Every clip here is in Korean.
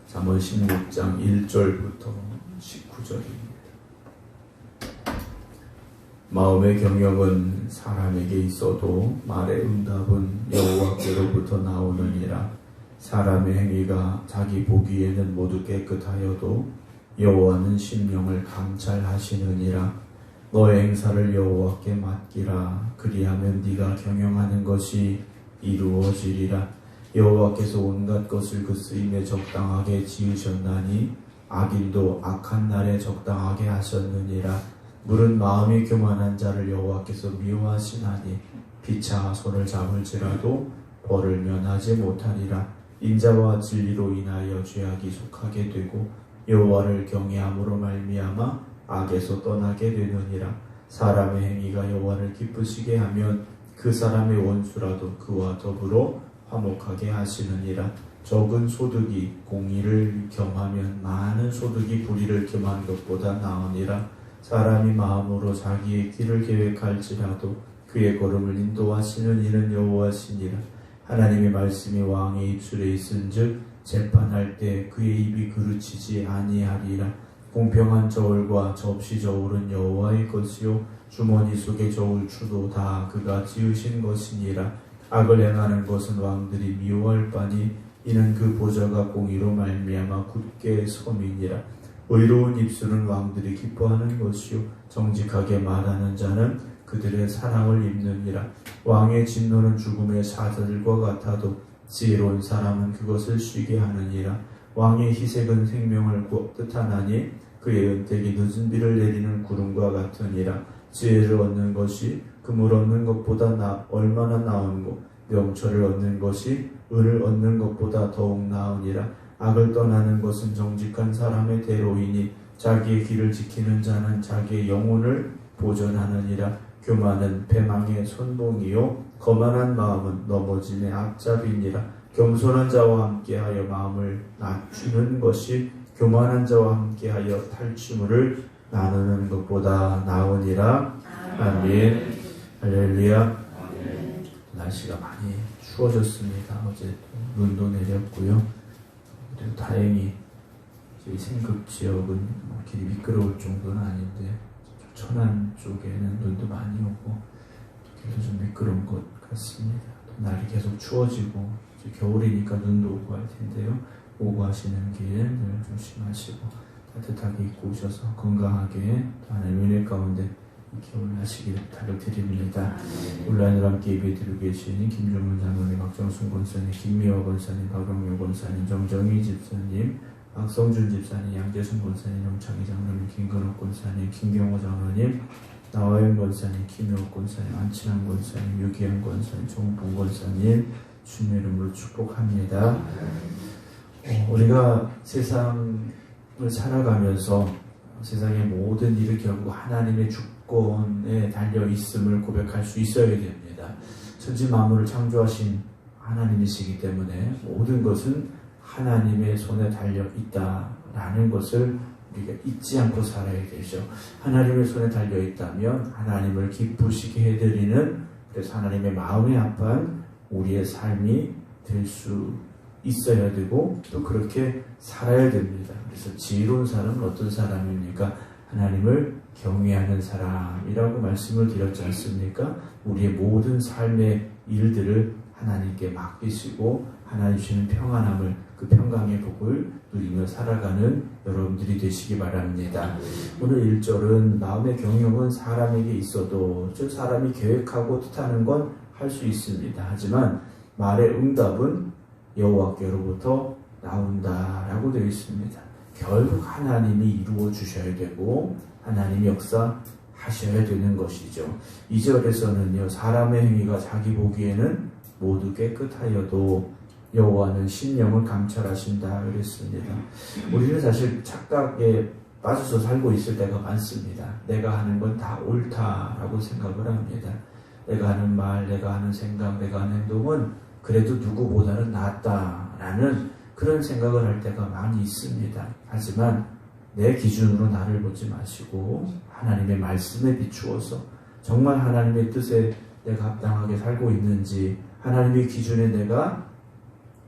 잠언 16장 1절부터 19절입니다. 마음의 경영은 사람에게 있어도 말의 응답은 여호와께로부터 나오느니라. 사람의 행위가 자기 보기에는 모두 깨끗하여도 여호와는 심령을 감찰하시느니라. 너의 행사를 여호와께 맡기라. 그리하면 네가 경영하는 것이 이루어지리라. 여호와께서 온갖 것을 그 쓰임에 적당하게 지으셨나니 악일도 악한 날에 적당하게 하셨느니라. 물은 마음이 교만한 자를 여호와께서 미워하시나니 피차 손을 잡을지라도 벌을 면하지 못하리라. 인자와 진리로 인하여 죄악이 속하게 되고 여호와를 경외함으로 말미암아 악에서 떠나게 되느니라. 사람의 행위가 여호와를 기쁘시게 하면 그 사람의 원수라도 그와 더불어 화목하게 하시느니라. 적은 소득이 공의를 겸하면 많은 소득이 불의를 겸한 것보다 나으니라. 사람이 마음으로 자기의 길을 계획할지라도 그의 걸음을 인도하시는 이는 여호와시니라. 하나님의 말씀이 왕의 입술에 있은즉 재판할 때 그의 입이 그르치지 아니하리라. 공평한 저울과 접시 저울은 여호와의 것이요 주머니 속의 저울추도 다 그가 지으신 것이니라. 악을 행하는 것은 왕들이 미워할 바니 이는 그 보좌가 공의로 말미암아 굳게 섬이니라. 의로운 입술은 왕들이 기뻐하는 것이요 정직하게 말하는 자는 그들의 사랑을 입느니라. 왕의 진노는 죽음의 사자들과 같아도 지혜로운 사람은 그것을 쉬게 하느니라. 왕의 희색은 생명을 뜻하나니 그의 은택이 늦은 비를 내리는 구름과 같으니라. 지혜를 얻는 것이 금을 얻는 것보다 얼마나 나은고 명철을 얻는 것이 은을 얻는 것보다 더욱 나으니라. 악을 떠나는 것은 정직한 사람의 대로이니 자기의 길을 지키는 자는 자기의 영혼을 보전하느니라. 교만은 패망의 선봉이요 거만한 마음은 넘어짐의 앞잡이니라. 겸손한 자와 함께하여 마음을 낮추는 것이 교만한 자와 함께하여 탈취물을 나누는 것보다 나으니라. 아멘. 할렐루야. 날씨가 많이 추워졌습니다. 어제 눈도 내렸고요. 그리고 다행히 저희 생극 지역은 길이 미끄러울 정도는 아닌데 천안 쪽에는 눈도 많이 오고 길도 좀 미끄러운 것 같습니다. 날이 계속 추워지고 이제 겨울이니까 눈도 오고 할 텐데요. 오고 하시는 길 늘 조심하시고 따뜻하게 입고 오셔서 건강하게 또 하나님 은혜 가운데 겨울 하시기를 부탁드립니다. 온라인으로 함께 예배드리고 계시는 김종문 장로님, 박정순 권사님, 김미화 권사님, 박영묘 권사님, 정정희 집사님, 박성준 집사님, 양재순 권사님, 영창희 장로님, 김건욱 권사님, 김경호 장로님, 나화영 권사님, 김효옥 권사님, 안친환 권사님, 유기현 권사님, 정봉 권사님 주님의 이름으로 축복합니다. 우리가 세상을 살아가면서 세상의 모든 일을 결국 하나님의 주권에 달려 있음을 고백할 수 있어야 됩니다. 천지 만물을 창조하신 하나님이시기 때문에 모든 것은 하나님의 손에 달려 있다라는 것을 우리가 잊지 않고 살아야 되죠. 하나님의 손에 달려 있다면 하나님을 기쁘시게 해드리는, 그래서 하나님의 마음에 합한 우리의 삶이 될 수 있어야 되고 또 그렇게 살아야 됩니다. 그래서 지혜로운 사람은 어떤 사람입니까? 하나님을 경외하는 사람이라고 말씀을 드렸지 않습니까? 우리의 모든 삶의 일들을 하나님께 맡기시고 하나님 주시는 평안함을, 그 평강의 복을 누리며 살아가는 여러분들이 되시기 바랍니다. 오늘 1절은 마음의 경영은 사람에게 있어도, 즉 사람이 계획하고 뜻하는 건 할 수 있습니다. 하지만 말의 응답은 여호와께로부터 나온다라고 되어 있습니다. 결국 하나님이 이루어 주셔야 되고 하나님이 역사하셔야 되는 것이죠. 2절에서는요, 사람의 행위가 자기 보기에는 모두 깨끗하여도 여호와는 심령을 감찰하신다 그랬습니다. 우리는 사실 착각에 빠져서 살고 있을 때가 많습니다. 내가 하는 건 다 옳다라고 생각을 합니다. 내가 하는 말, 내가 하는 생각, 내가 하는 행동은 그래도 누구보다는 낫다라는 그런 생각을 할 때가 많이 있습니다. 하지만 내 기준으로 나를 보지 마시고 하나님의 말씀에 비추어서 정말 하나님의 뜻에 내가 합당하게 살고 있는지, 하나님의 기준에 내가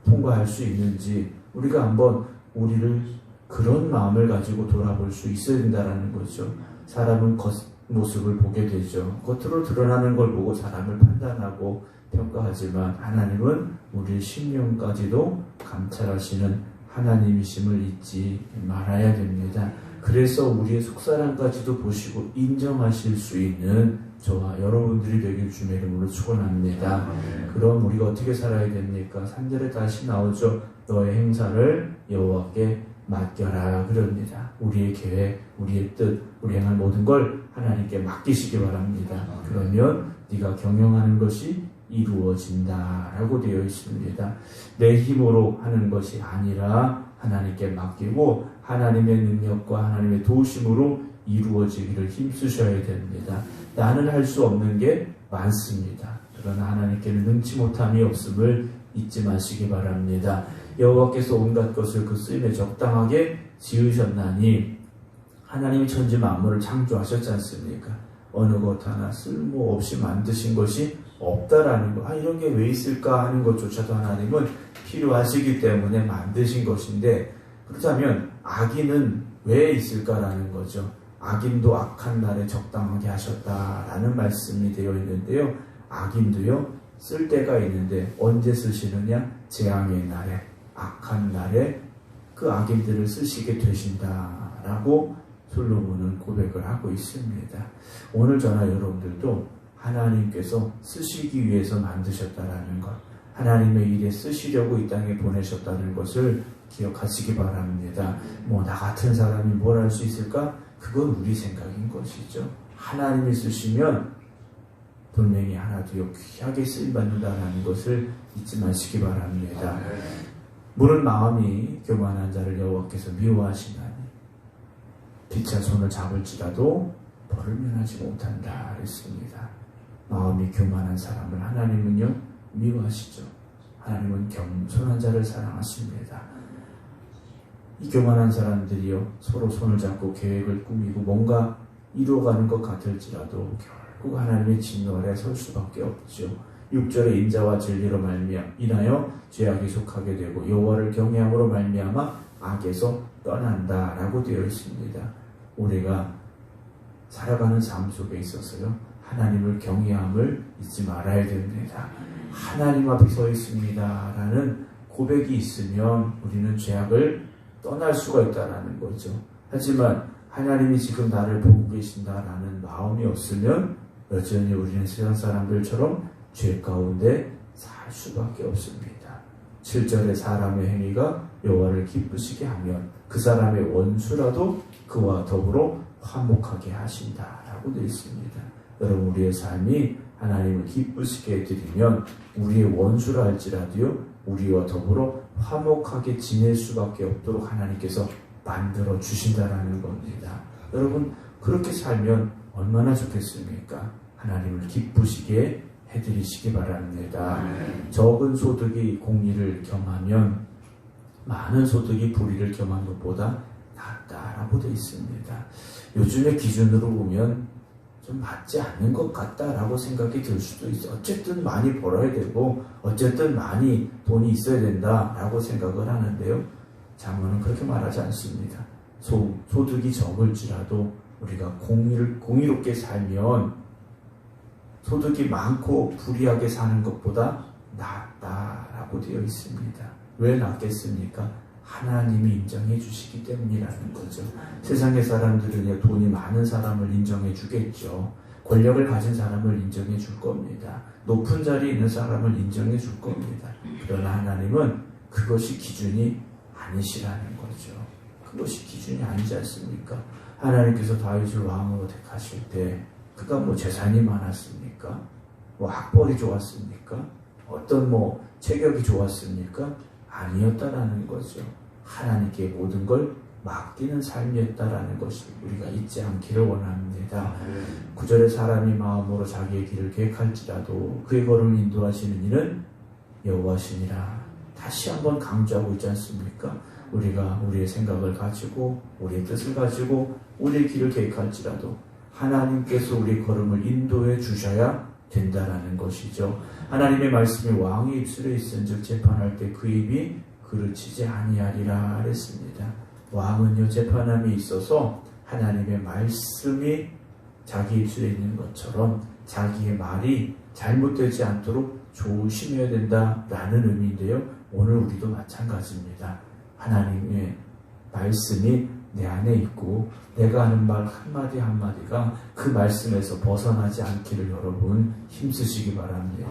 통과할 수 있는지 우리가 한번 우리를 그런 마음을 가지고 돌아볼 수 있어야 된다는 거죠. 사람은 겉모습을 보게 되죠. 겉으로 드러나는 걸 보고 사람을 판단하고 평가하지만 하나님은 우리의 심령까지도 감찰하시는 하나님이심을 잊지 말아야 됩니다. 그래서 우리의 속사람까지도 보시고 인정하실 수 있는 저와 여러분들이 되길 주의 이름으로 축원합니다. 그럼 우리가 어떻게 살아야 됩니까? 3절에 다시 나오죠. 너의 행사를 여호와께 맡겨라 그럽니다. 우리의 계획, 우리의 뜻, 우리 행할 모든 걸 하나님께 맡기시기 바랍니다. 그러면 네가 경영하는 것이 이루어진다라고 되어 있습니다. 내 힘으로 하는 것이 아니라 하나님께 맡기고 하나님의 능력과 하나님의 도우심으로 이루어지기를 힘쓰셔야 됩니다. 나는 할 수 없는 게 많습니다. 그러나 하나님께는 능치 못함이 없음을 잊지 마시기 바랍니다. 여호와께서 온갖 것을 그 쓰임에 적당하게 지으셨나니 하나님이 천지 만물을 창조하셨지 않습니까? 어느 것 하나 쓸모없이 만드신 것이 없다라는 거. 이런 게 왜 있을까 하는 것조차도 하나님은 필요하시기 때문에 만드신 것인데, 그렇다면 악인은 왜 있을까라는 거죠. 악인도 악한 날에 적당하게 하셨다라는 말씀이 되어 있는데요. 악인도요, 쓸 때가 있는데 언제 쓰시느냐? 재앙의 날에, 악한 날에 그 악인들을 쓰시게 되신다라고 솔로몬은 고백을 하고 있습니다. 오늘 저나 여러분들도 하나님께서 쓰시기 위해서 만드셨다라는 것, 하나님의 일에 쓰시려고 이 땅에 보내셨다는 것을 기억하시기 바랍니다. 나 같은 사람이 뭘 할 수 있을까? 그건 우리 생각인 것이죠. 하나님이 쓰시면 분명히 하나도요 귀하게 쓰임받는다는 것을 잊지 마시기 바랍니다. 무릇 마음이 교만한 자를 여호와께서 미워하시나니 빛의 손을 잡을지라도 벌을 면하지 못한다 그랬습니다. 마음이 교만한 사람을 하나님은요 미워하시죠. 하나님은 겸손한 자를 사랑하십니다. 이 교만한 사람들이요 서로 손을 잡고 계획을 꾸미고 뭔가 이루어가는 것 같을지라도 결국 하나님의 진노 아래 설 수밖에 없죠. 6절에 인자와 진리로 인하여 죄악이 속하게 되고 여호와를 경외함으로 말미암아 악에서 떠난다라고 되어 있습니다. 우리가 살아가는 삶 속에 있어서요 하나님을 경외함을 잊지 말아야 됩니다. 하나님 앞에 서 있습니다라는 고백이 있으면 우리는 죄악을 떠날 수가 있다라는 거죠. 하지만 하나님이 지금 나를 보고 계신다라는 마음이 없으면 여전히 우리는 세상 사람들처럼 죄 가운데 살 수밖에 없습니다. 7절에 사람의 행위가 여호와를 기쁘시게 하면 그 사람의 원수라도 그와 더불어 화목하게 하신다라고 되어 있습니다. 여러분, 우리의 삶이 하나님을 기쁘시게 해드리면 우리의 원수라 할지라도요 우리와 더불어 화목하게 지낼 수밖에 없도록 하나님께서 만들어 주신다라는 겁니다. 여러분, 그렇게 살면 얼마나 좋겠습니까? 하나님을 기쁘시게 해드리시기 바랍니다. 적은 소득이 공의를 겸하면 많은 소득이 불의를 겸한 것보다 낫다라고 되어 있습니다. 요즘의 기준으로 보면 좀 맞지 않는 것 같다라고 생각이 들 수도 있어요. 어쨌든 많이 벌어야 되고 어쨌든 많이 돈이 있어야 된다라고 생각을 하는데요. 잠언은 그렇게 말하지 않습니다. 소득이 적을지라도 우리가 공의롭게 살면 소득이 많고 불의하게 사는 것보다 낫다라고 되어 있습니다. 왜 낫겠습니까? 하나님이 인정해 주시기 때문이라는 거죠. 세상의 사람들은 돈이 많은 사람을 인정해 주겠죠. 권력을 가진 사람을 인정해 줄 겁니다. 높은 자리에 있는 사람을 인정해 줄 겁니다. 그러나 하나님은 그것이 기준이 아니시라는 거죠. 그것이 기준이 아니지 않습니까? 하나님께서 다윗을 왕으로 택하실 때 그가 재산이 많았습니까? 학벌이 좋았습니까? 어떤 체격이 좋았습니까? 아니었다라는 거죠. 하나님께 모든 걸 맡기는 삶이었다라는 것을 우리가 잊지 않기를 원합니다. 9절에 사람이 마음으로 자기의 길을 계획할지라도 그의 걸음을 인도하시는 이는 여호와시니라. 다시 한번 강조하고 있지 않습니까? 우리가 우리의 생각을 가지고 우리의 뜻을 가지고 우리의 길을 계획할지라도 하나님께서 우리의 걸음을 인도해 주셔야 된다라는 것이죠. 하나님의 말씀이 왕의 입술에 있은즉 재판할 때 그 입이 그르치지 아니하리라 그랬습니다. 왕은요 재판함에 있어서 하나님의 말씀이 자기 입술에 있는 것처럼 자기의 말이 잘못되지 않도록 조심해야 된다라는 의미인데요. 오늘 우리도 마찬가지입니다. 하나님의 말씀이 내 안에 있고 내가 하는 말 한마디 한마디가 그 말씀에서 벗어나지 않기를 여러분 힘쓰시기 바랍니다.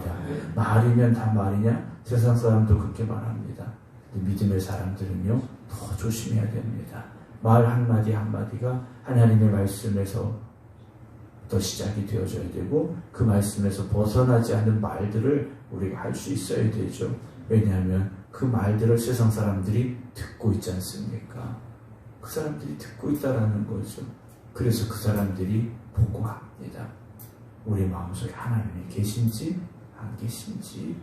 말이면 다 말이냐? 세상 사람도 그렇게 말합니다. 믿음의 사람들은요 더 조심해야 됩니다. 말 한마디 한마디가 하나님의 말씀에서 더 시작이 되어져야 되고 그 말씀에서 벗어나지 않는 말들을 우리가 할 수 있어야 되죠. 왜냐하면 그 말들을 세상 사람들이 듣고 있지 않습니까? 그 사람들이 듣고 있다라는 거죠. 그래서 그 사람들이 보고합니다. 우리 마음속에 하나님이 계신지 안 계신지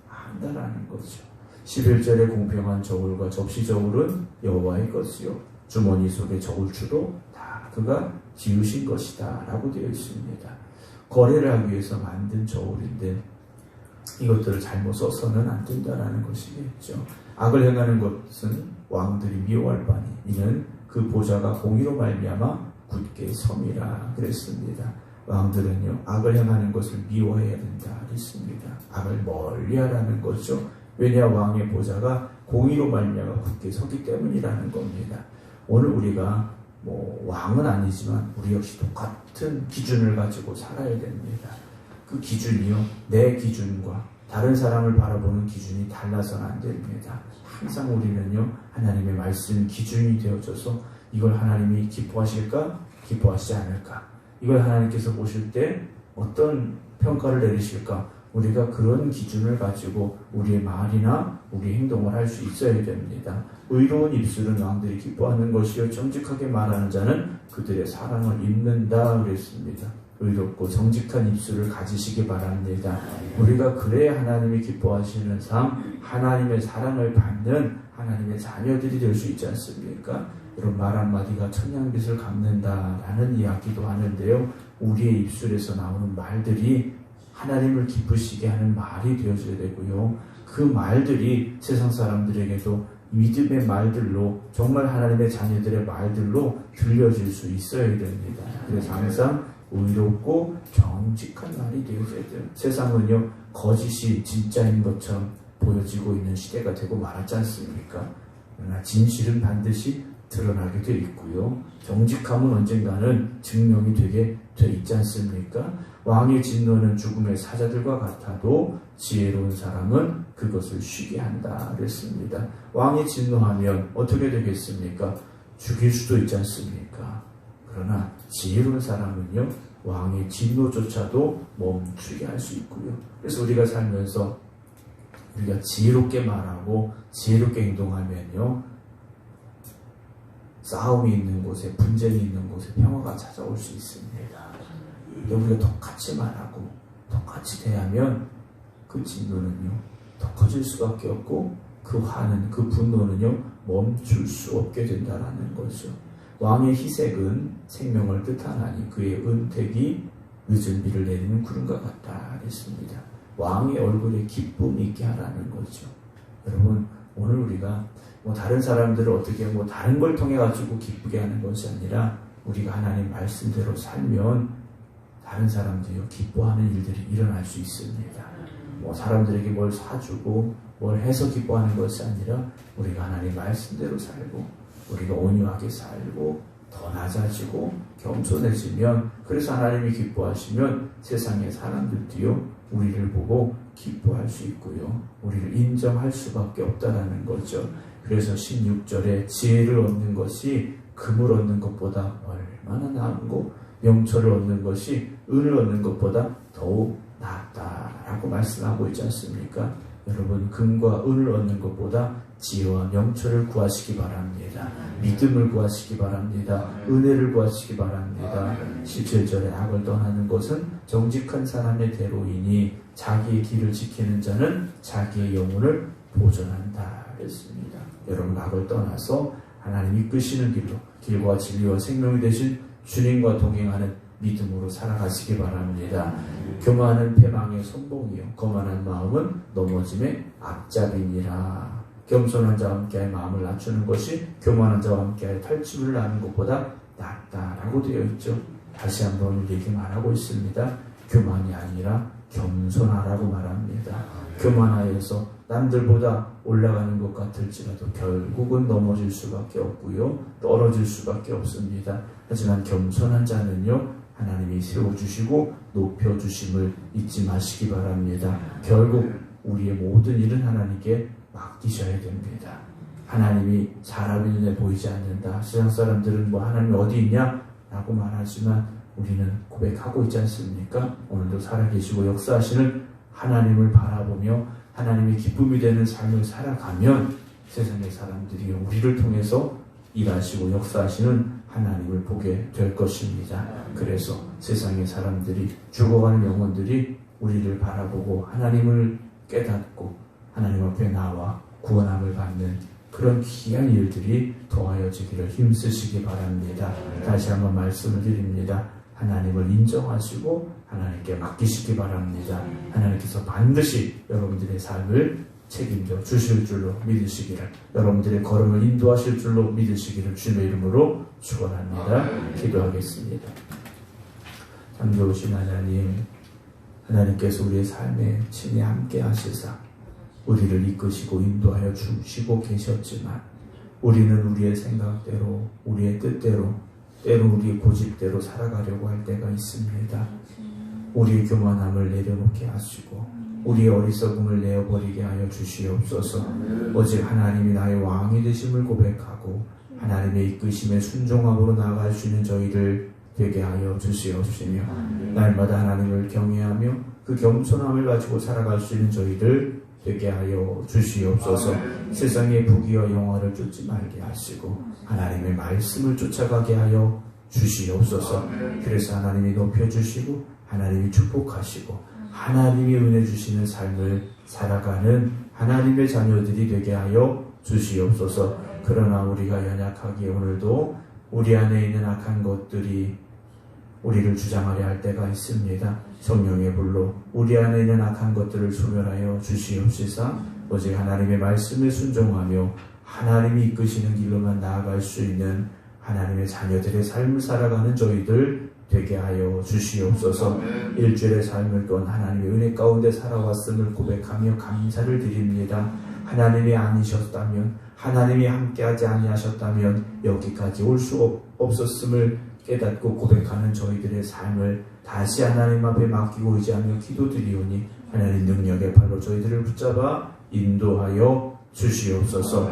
안다라는 거죠. 11절에 공평한 저울과 접시 저울은 여호와의 것이요 주머니 속에 저울추도 다 그가 지으신 것이다 라고 되어 있습니다. 거래를 하기 위해서 만든 저울인데 이것들을 잘못 써서는 안 된다라는 것이겠죠. 악을 행하는 것은 왕들이 미워할 바니 이는 그 보좌가 공의로 말미암아 굳게 섬이라 그랬습니다. 왕들은요 악을 행하는 것을 미워해야 된다 그랬습니다. 악을 멀리하라는 거죠. 왜냐 왕의 보좌가 공의로 말미암아 굳게 서기 때문이라는 겁니다. 오늘 우리가 왕은 아니지만 우리 역시 똑같은 기준을 가지고 살아야 됩니다. 그 기준이요 내 기준과 다른 사람을 바라보는 기준이 달라서는 안 됩니다. 항상 우리는요 하나님의 말씀 기준이 되어져서 이걸 하나님이 기뻐하실까 기뻐하시지 않을까 이걸 하나님께서 보실 때 어떤 평가를 내리실까 우리가 그런 기준을 가지고 우리의 말이나 우리의 행동을 할 수 있어야 됩니다. 의로운 입술은 왕들이 기뻐하는 것이요 정직하게 말하는 자는 그들의 사랑을 입는다 그랬습니다. 의롭고 정직한 입술을 가지시기 바랍니다. 우리가 그래야 하나님이 기뻐하시는 삶, 하나님의 사랑을 받는 하나님의 자녀들이 될 수 있지 않습니까? 여러분 말 한마디가 천냥빚을 갚는다라는 이야기도 하는데요. 우리의 입술에서 나오는 말들이 하나님을 기쁘시게 하는 말이 되어져야 되고요. 그 말들이 세상 사람들에게도 믿음의 말들로 정말 하나님의 자녀들의 말들로 들려질 수 있어야 됩니다. 그래서 항상 의롭고 정직한 말이 되어져야 돼요. 세상은요 거짓이 진짜인 것처럼 보여지고 있는 시대가 되고 말았지 않습니까? 그러나 진실은 반드시 드러나게 되어 있고요. 정직함은 언젠가는 증명이 되게 돼 있지 않습니까? 왕의 진노는 죽음의 사자들과 같아도 지혜로운 사람은 그것을 쉬게 한다 그랬습니다. 왕이 진노하면 어떻게 되겠습니까? 죽일 수도 있지 않습니까? 그러나 지혜로운 사람은요 왕의 진노조차도 멈추게 할 수 있고요. 그래서 우리가 살면서 우리가 지혜롭게 말하고 지혜롭게 행동하면요 싸움이 있는 곳에 분쟁이 있는 곳에 평화가 찾아올 수 있습니다. 근데 우리가 똑같이 말하고 똑같이 대하면 그 진노는요 더 커질 수밖에 없고 그 화는 그 분노는요 멈출 수 없게 된다라는 거죠. 왕의 희색은 생명을 뜻하나니 그의 은택이 늦은 비를 내리는 구름과 같다 했습니다. 왕의 얼굴에 기쁨이 있게 하라는 거죠. 여러분 오늘 우리가 다른 사람들을 어떻게 다른 걸 통해 가지고 기쁘게 하는 것이 아니라 우리가 하나님 말씀대로 살면 다른 사람들이 기뻐하는 일들이 일어날 수 있습니다. 사람들에게 뭘 사주고 뭘 해서 기뻐하는 것이 아니라 우리가 하나님 말씀대로 살고 우리가 온유하게 살고 더 낮아지고 겸손해지면 그래서 하나님이 기뻐하시면 세상의 사람들도요 우리를 보고 기뻐할 수 있고요 우리를 인정할 수밖에 없다라는 거죠. 그래서 16절에 지혜를 얻는 것이 금을 얻는 것보다 얼마나 나은고 명철을 얻는 것이 은을 얻는 것보다 더욱 낫다라고 말씀하고 있지 않습니까? 여러분 금과 은을 얻는 것보다 지혜와 명철을 구하시기 바랍니다. 믿음을 구하시기 바랍니다. 은혜를 구하시기 바랍니다. 17절에 악을 떠나는 것은 정직한 사람의 대로이니 자기의 길을 지키는 자는 자기의 영혼을 보존한다 했습니다. 여러분 악을 떠나서 하나님 이끄시는 길로 길과 진리와 생명이 되신 주님과 동행하는 믿음으로 살아가시기 바랍니다. 교만은 패망의 선봉이요 거만한 마음은 넘어짐의 앞잡이니라. 겸손한 자와 함께하여 마음을 낮추는 것이 교만한 자와 함께하여 탈취물을 나는 것보다 낫다라고 되어 있죠. 다시 한번 우리에게 말하고 있습니다. 교만이 아니라 겸손하라고 말합니다. 교만하여서 남들보다 올라가는 것 같을지라도 결국은 넘어질 수밖에 없고요. 떨어질 수밖에 없습니다. 하지만 겸손한 자는요, 하나님이 세워주시고 높여주심을 잊지 마시기 바랍니다. 결국 우리의 모든 일은 하나님께 맡기셔야 됩니다. 하나님이 사람의 눈에 보이지 않는다. 세상 사람들은 뭐 하나님이 어디 있냐? 라고 말하지만 우리는 고백하고 있지 않습니까? 오늘도 살아계시고 역사하시는 하나님을 바라보며 하나님의 기쁨이 되는 삶을 살아가면 세상의 사람들이 우리를 통해서 일하시고 역사하시는 하나님을 보게 될 것입니다. 그래서 세상의 사람들이, 죽어가는 영혼들이 우리를 바라보고 하나님을 깨닫고 하나님 앞에 나와 구원함을 받는 그런 귀한 일들이 더하여지기를 힘쓰시기 바랍니다. 다시 한번 말씀을 드립니다. 하나님을 인정하시고 하나님께 맡기시기 바랍니다. 하나님께서 반드시 여러분들의 삶을 책임져 주실 줄로 믿으시기를, 여러분들의 걸음을 인도하실 줄로 믿으시기를 주님의 이름으로 축원합니다. 기도하겠습니다. 참 좋으신 하나님, 하나님께서 우리의 삶에 친히 함께 하시사 우리를 이끄시고 인도하여 주시고 계셨지만 우리는 우리의 생각대로, 우리의 뜻대로, 때로 우리의 고집대로 살아가려고 할 때가 있습니다. 우리의 교만함을 내려놓게 하시고 우리의 어리석음을 내어버리게 하여 주시옵소서. 오직 하나님이 나의 왕이 되심을 고백하고 하나님의 이끄심에 순종함으로 나아갈 수 있는 저희를 되게 하여 주시옵시며 날마다 하나님을 경외하며 그 겸손함을 가지고 살아갈 수 있는 저희들 되게 하여 주시옵소서. 세상의 부귀와 영화를 쫓지 말게 하시고 하나님의 말씀을 쫓아가게 하여 주시옵소서. 그래서 하나님이 높여주시고 하나님이 축복하시고 하나님이 은혜 주시는 삶을 살아가는 하나님의 자녀들이 되게 하여 주시옵소서. 그러나 우리가 연약하기에 오늘도 우리 안에 있는 악한 것들이 우리를 주장하려 할 때가 있습니다. 성령의 불로 우리 안에 있는 악한 것들을 소멸하여 주시옵시사. 오직 하나님의 말씀에 순종하며 하나님이 이끄시는 길로만 나아갈 수 있는 하나님의 자녀들의 삶을 살아가는 저희들 되게 하여 주시옵소서. 일주일의 삶을 또한 하나님의 은혜 가운데 살아왔음을 고백하며 감사를 드립니다. 하나님이 아니셨다면, 하나님이 함께하지 아니하셨다면 여기까지 올 수 없었음을 깨닫고 고백하는 저희들의 삶을 다시 하나님 앞에 맡기고 의지하며 기도드리오니 하나님 능력의 발로 저희들을 붙잡아 인도하여 주시옵소서.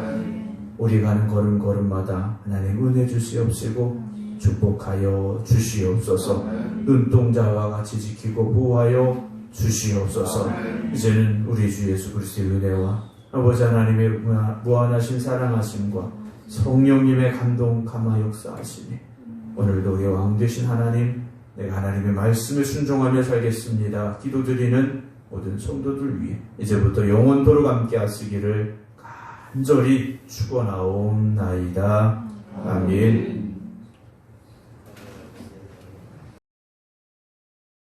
우리 가는 걸음걸음마다 하나님 은혜 주시옵시고 축복하여 주시옵소서. 눈동자와 같이 지키고 보호하여 주시옵소서. 이제는 우리 주 예수 그리스도의 은혜와 아버지 하나님의 무한하신 사랑하심과 성령님의 감동 감화 역사하시니 오늘도 우리의 왕 되신 하나님, 내가 하나님의 말씀에 순종하며 살겠습니다. 기도드리는 모든 성도들 위해 이제부터 영원토록 함께 하시기를 간절히 축원하옵나이다. 아멘.